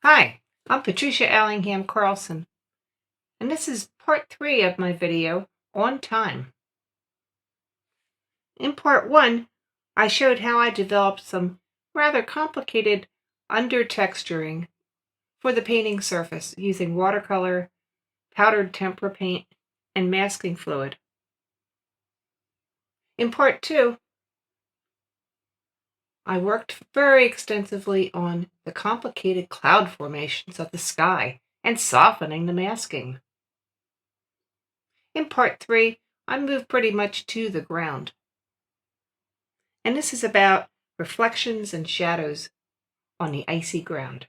Hi, I'm Patricia Allingham Carlson, and this is part 3 of my video on time. In part 1, I showed how I developed some rather complicated under-texturing for the painting surface using watercolor, powdered tempera paint, and masking fluid. In part 2, I worked very extensively on the complicated cloud formations of the sky and softening the masking. In part 3, I moved pretty much to the ground. And this is about reflections and shadows on the icy ground.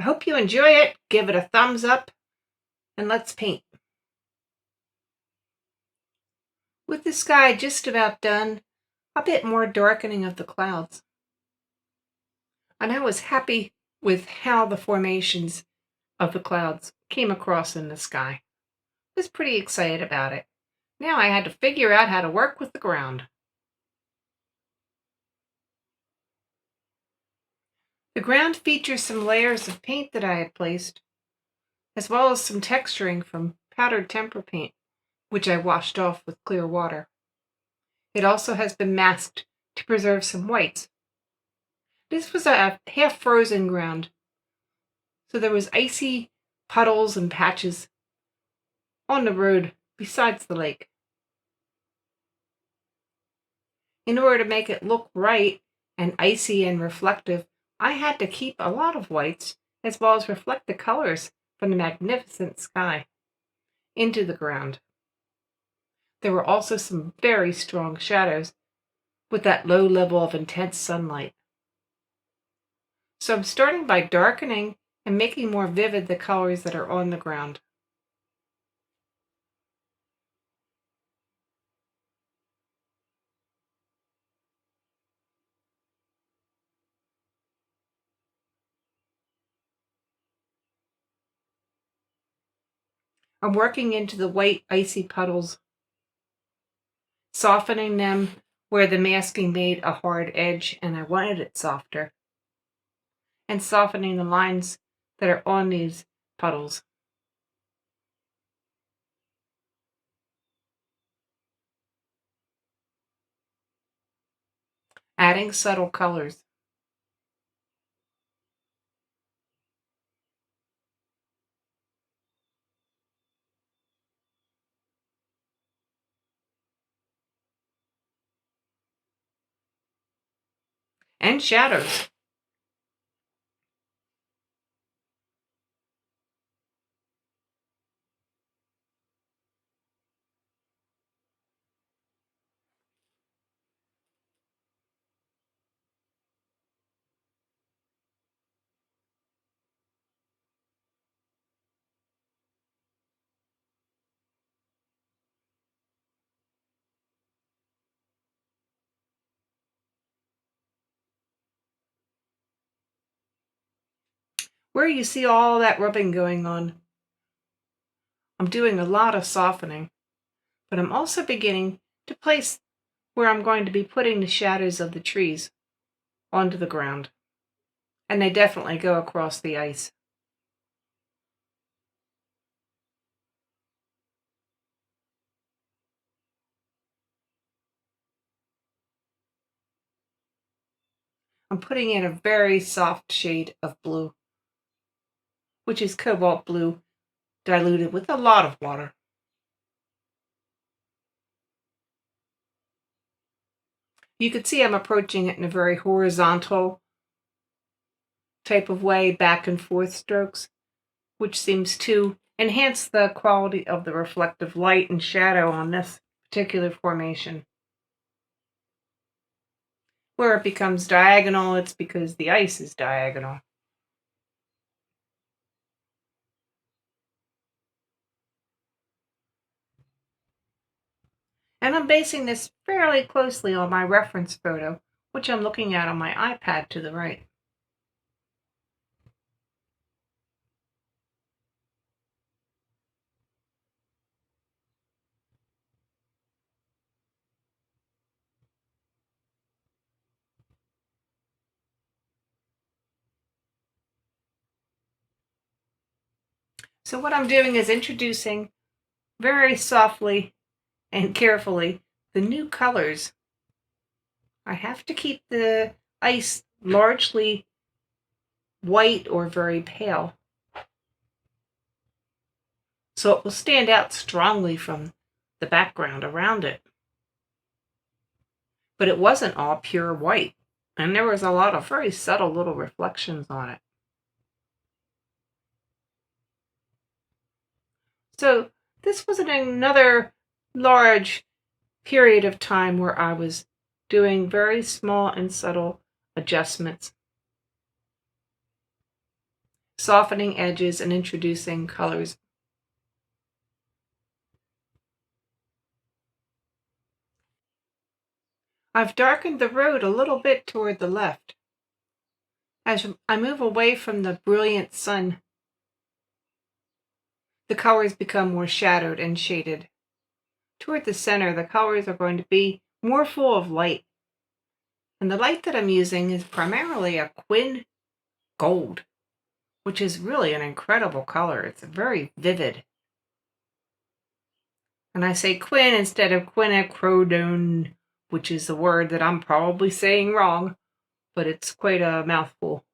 I hope you enjoy it. Give it a thumbs up, and let's paint. With the sky just about done, a bit more darkening of the clouds. And I was happy with how the formations of the clouds came across in the sky. I was pretty excited about it. Now I had to figure out how to work with the ground. The ground features some layers of paint that I had placed, as well as some texturing from powdered tempera paint, which I washed off with clear water. It also has been masked to preserve some whites. This was a half-frozen ground, so there was icy puddles and patches on the road besides the lake. In order to make it look right and icy and reflective, I had to keep a lot of whites as well as reflect the colors from the magnificent sky into the ground. There were also some very strong shadows with that low level of intense sunlight. So I'm starting by darkening and making more vivid the colors that are on the ground. I'm working into the white icy puddles, softening them where the masking made a hard edge and I wanted it softer, and softening the lines that are on these puddles. Adding subtle colors. And shadows. Where you see all that rubbing going on, I'm doing a lot of softening, but I'm also beginning to place where I'm going to be putting the shadows of the trees onto the ground. And they definitely go across the ice. I'm putting in a very soft shade of blue, which is cobalt blue diluted with a lot of water. You can see I'm approaching it in a very horizontal type of way, back and forth strokes, which seems to enhance the quality of the reflective light and shadow on this particular formation. Where it becomes diagonal, it's because the ice is diagonal. And I'm basing this fairly closely on my reference photo, which I'm looking at on my iPad to the right. So what I'm doing is introducing very softly and carefully the new colors. I have to keep the ice largely white or very pale, so it will stand out strongly from the background around it. But it wasn't all pure white, and there was a lot of very subtle little reflections on it. So this was another large period of time where I was doing very small and subtle adjustments, softening edges and introducing colors. I've darkened the road a little bit toward the left. As I move away from the brilliant sun, the colors become more shadowed and shaded. Toward the center, the colors are going to be more full of light. And the light that I'm using is primarily a quin gold, which is really an incredible color. It's very vivid. And I say quin instead of quinacridone, which is the word that I'm probably saying wrong, but it's quite a mouthful.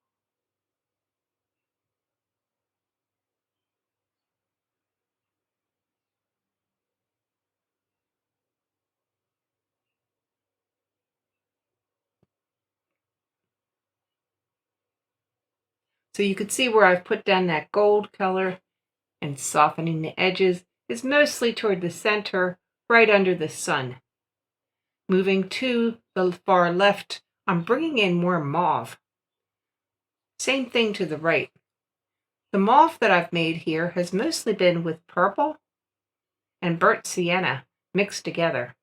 So you can see where I've put down that gold color and softening the edges is mostly toward the center, right under the sun. Moving to the far left, I'm bringing in more mauve. Same thing to the right. The mauve that I've made here has mostly been with purple and burnt sienna mixed together.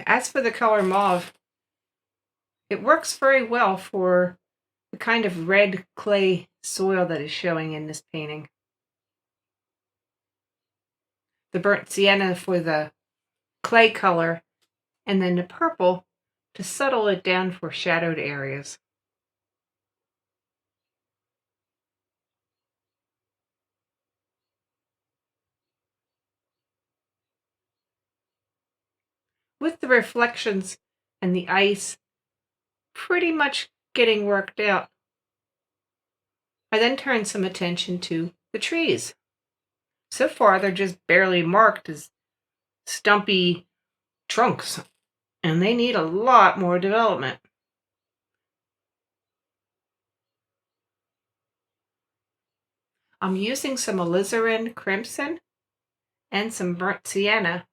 As for the color mauve, it works very well for the kind of red clay soil that is showing in this painting. The burnt sienna for the clay color, and then the purple to settle it down for shadowed areas. With the reflections and the ice pretty much getting worked out, I then turn some attention to the trees. So far, they're just barely marked as stumpy trunks, and they need a lot more development. I'm using some alizarin crimson and some burnt sienna,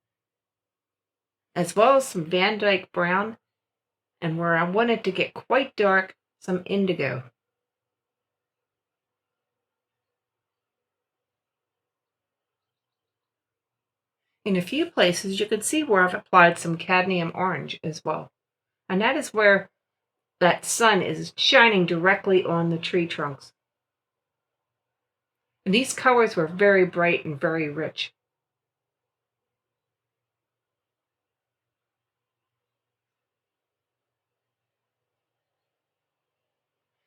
as well as some Van Dyke brown, and where I want it to get quite dark, some indigo. In a few places, you can see where I've applied some cadmium orange as well. And that is where that sun is shining directly on the tree trunks. And these colors were very bright and very rich.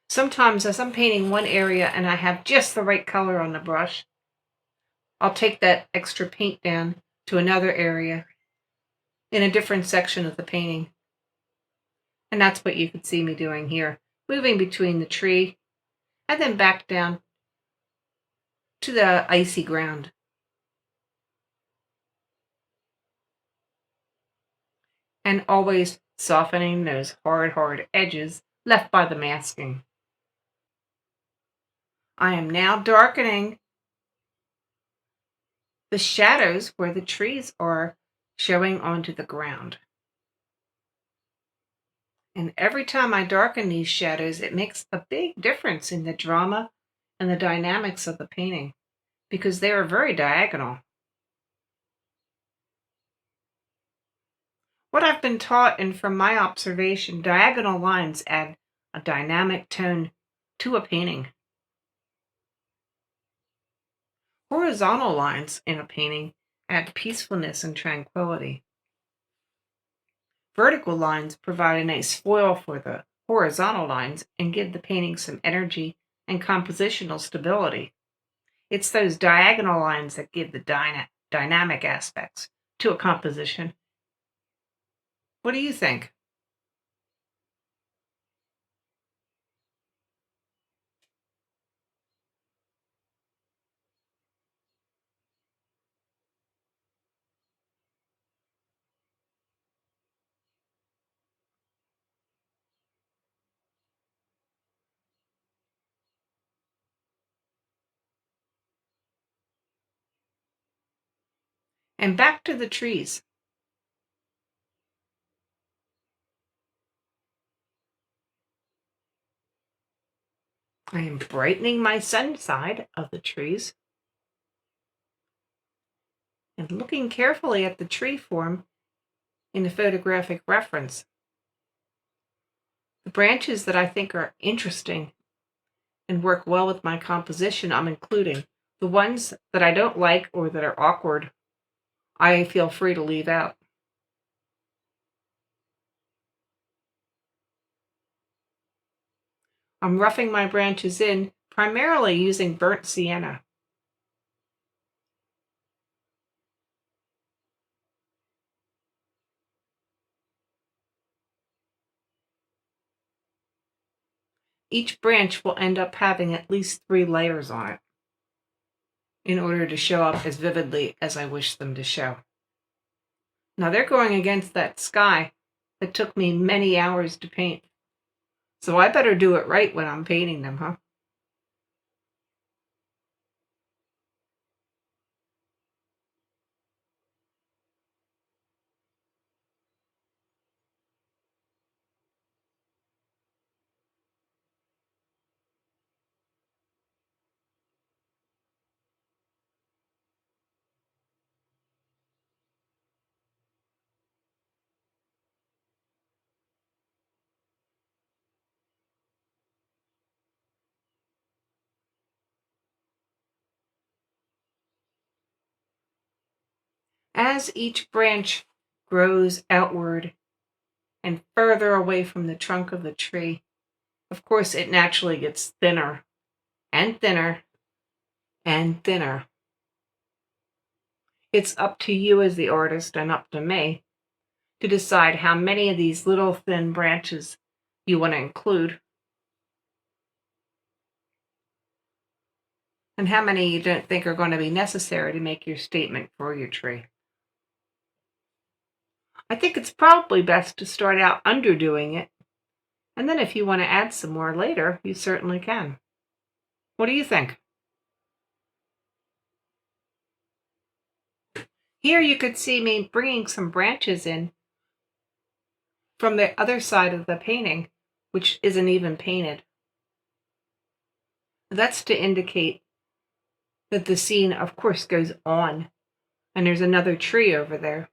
Sometimes as I'm painting one area and I have just the right color on the brush, I'll take that extra paint down to another area in a different section of the painting. And that's what you could see me doing here, moving between the tree and then back down to the icy ground. And always softening those hard edges left by the masking. I am now darkening the shadows where the trees are showing onto the ground. And every time I darken these shadows, it makes a big difference in the drama and the dynamics of the painting, because they are very diagonal. What I've been taught, and from my observation, diagonal lines add a dynamic tone to a painting. Horizontal lines in a painting add peacefulness and tranquility. Vertical lines provide a nice foil for the horizontal lines and give the painting some energy and compositional stability. It's those diagonal lines that give the dynamic aspects to a composition. What do you think? And back to the trees. I am brightening my sun side of the trees and looking carefully at the tree form in the photographic reference. The branches that I think are interesting and work well with my composition, I'm including. The ones that I don't like or that are awkward, I feel free to leave out. I'm roughing my branches in, primarily using burnt sienna. Each branch will end up having at least 3 layers on it in order to show up as vividly as I wish them to show. Now they're going against that sky that took me many hours to paint. So I better do it right when I'm painting them, huh? As each branch grows outward and further away from the trunk of the tree, of course, it naturally gets thinner and thinner and thinner. It's up to you as the artist and up to me to decide how many of these little thin branches you want to include and how many you don't think are going to be necessary to make your statement for your tree. I think it's probably best to start out underdoing it, and then if you want to add some more later, you certainly can. What do you think? Here you could see me bringing some branches in from the other side of the painting, which isn't even painted. That's to indicate that the scene, of course, goes on, and there's another tree over there.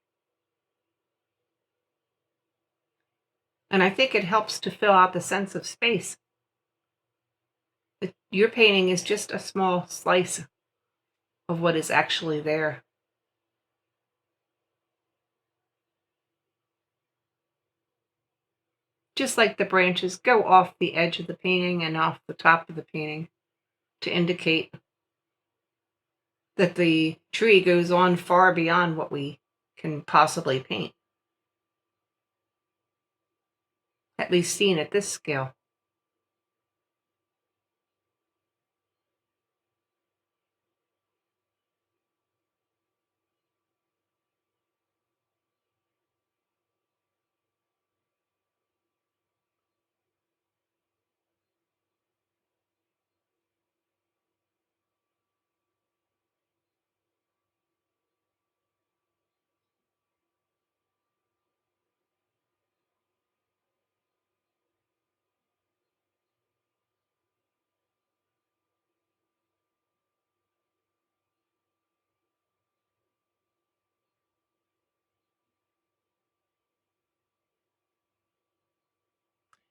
And I think it helps to fill out the sense of space. Your painting is just a small slice of what is actually there. Just like the branches go off the edge of the painting and off the top of the painting to indicate that the tree goes on far beyond what we can possibly paint, at least seen at this scale.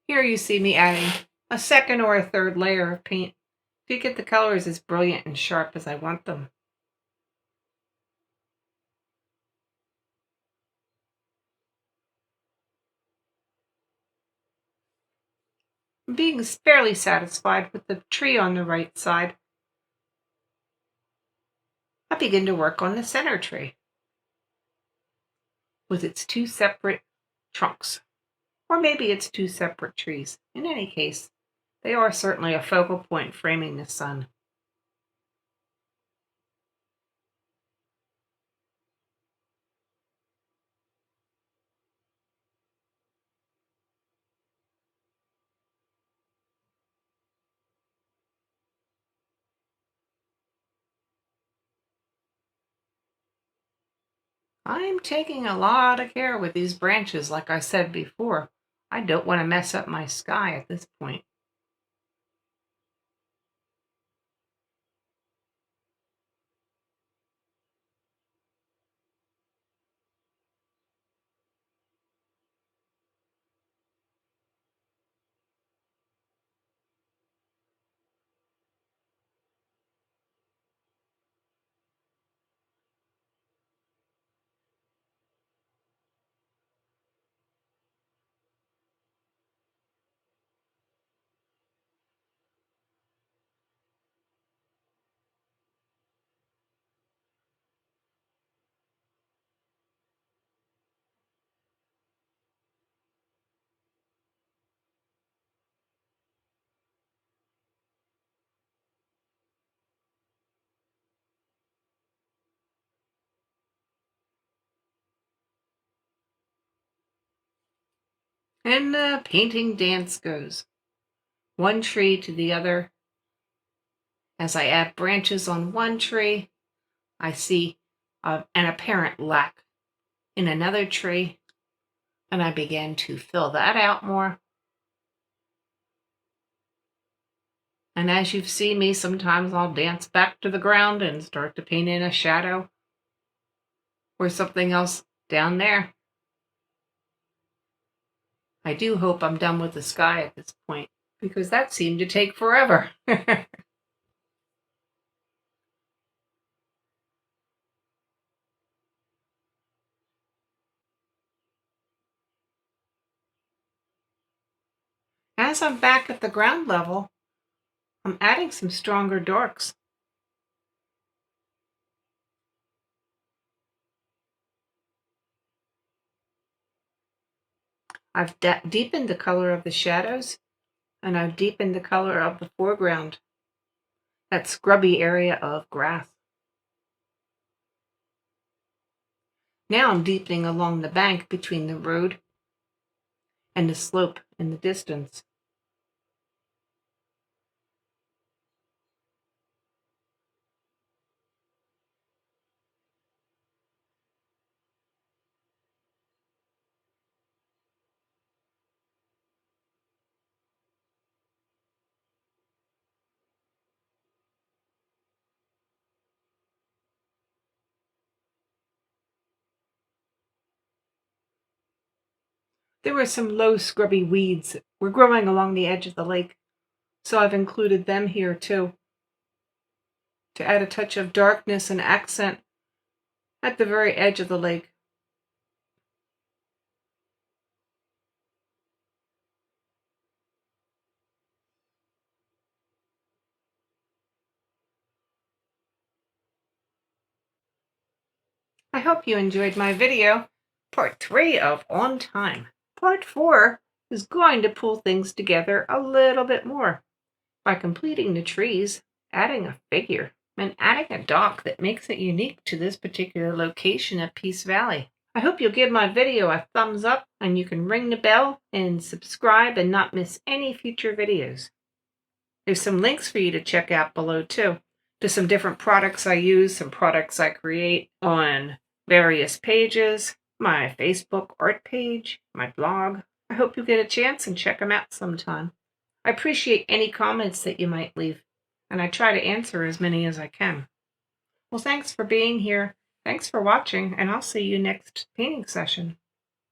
Here you see me adding a second or a third layer of paint to get the colors as brilliant and sharp as I want them. Being fairly satisfied with the tree on the right side, I begin to work on the center tree with its two separate trunks. Or maybe it's two separate trees. In any case, they are certainly a focal point framing the sun. I'm taking a lot of care with these branches, like I said before. I don't want to mess up my sky at this point. And the painting dance goes. One tree to the other. As I add branches on one tree, I see an apparent lack in another tree, and I begin to fill that out more. And as you've seen me, sometimes I'll dance back to the ground and start to paint in a shadow or something else down there. I do hope I'm done with the sky at this point, because that seemed to take forever. As I'm back at the ground level, I'm adding some stronger darks. I've deepened the color of the shadows, and I've deepened the color of the foreground, that scrubby area of grass. Now I'm deepening along the bank between the road and the slope in the distance. There were some low scrubby weeds that were growing along the edge of the lake, so I've included them here too, to add a touch of darkness and accent at the very edge of the lake. I hope you enjoyed my video, part 3 of On Time. Part 4 is going to pull things together a little bit more by completing the trees, adding a figure, and adding a dock that makes it unique to this particular location at Peace Valley. I hope you'll give my video a thumbs up, and you can ring the bell and subscribe and not miss any future videos. There's some links for you to check out below too, to some different products I use, some products I create on various pages, my Facebook art page, my blog. I hope you get a chance and check them out sometime. I appreciate any comments that you might leave, and I try to answer as many as I can. Well, thanks for being here. Thanks for watching, and I'll see you next painting session.